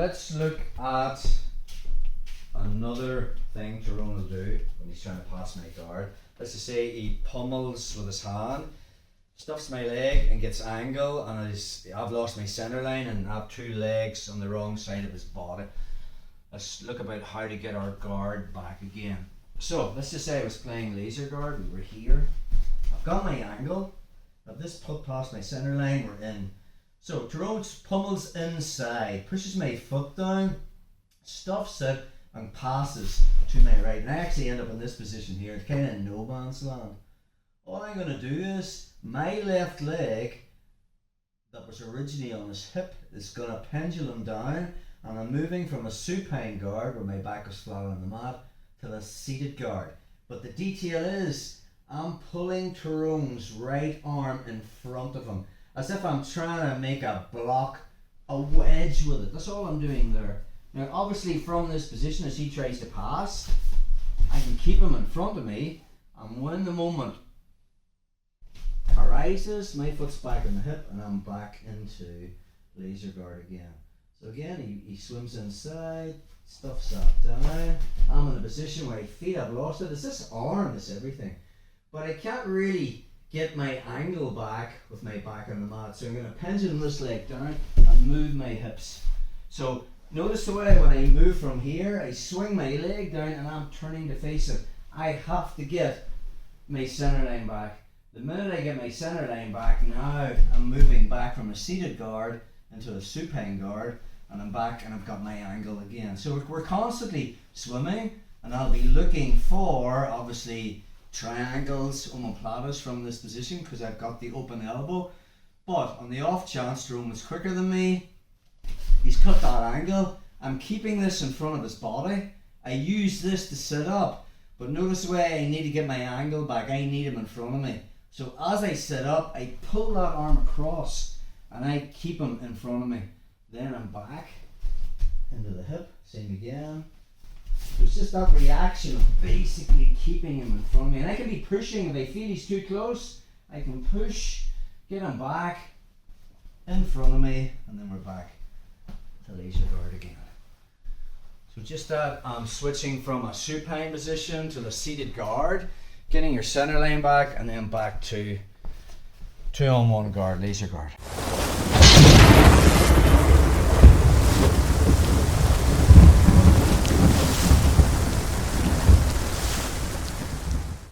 let's look at another thing Tyrone will do when he's trying to pass my guard. Let's just say he pummels with his hand, stuffs my leg and gets angle, and I've lost my centre line and I have two legs on the wrong side of his body. Let's look about how to get our guard back again. So let's just say I was playing laser guard, we were here. I've got my angle, I've just put past my centre line, we're in. So Tyrone pummels inside, pushes my foot down, stuffs it and passes to my right. And I actually end up in this position here, it's kind of no man's land. All I'm going to do is, my left leg that was originally on his hip is going to pendulum down, and I'm moving from a supine guard where my back was flat on the mat to the seated guard. But the detail is, I'm pulling Tyrone's right arm in front of him, as if I'm trying to make a block, a wedge with it. That's all I'm doing there. Now obviously from this position, as he tries to pass, I can keep him in front of me, and when the moment arises, my foot's back on the hip and I'm back into laser guard again. So again, he swims inside, stuffs that down. I'm in a position where I feel I've lost it. It's this arm, it's everything. But I can't really get my angle back with my back on the mat. So I'm going to pendulum this leg down and move my hips. So notice the way when I move from here, I swing my leg down and I'm turning to face it. I have to get my centre line back. The minute I get my centre line back, now I'm moving back from a seated guard into a supine guard, and I'm back and I've got my angle again. So we're constantly swimming, and I'll be looking for, obviously, triangles, omoplatas from this position because I've got the open elbow. But on the off chance Jerome is quicker than me, he's cut that angle, I'm keeping this in front of his body. I use this to sit up, but notice the way I need to get my angle back. I need him in front of me. So as I sit up, I pull that arm across and I keep him in front of me. Then I'm back into the hip, same again. So it's just that reaction of basically keeping him in front of me. And I can be pushing, if I feel he's too close, I can push, get him back in front of me, and then we're back to laser guard again. So just that I'm switching from a supine position to the seated guard, getting your centre line back, and then back to 2-on-1 guard, laser guard.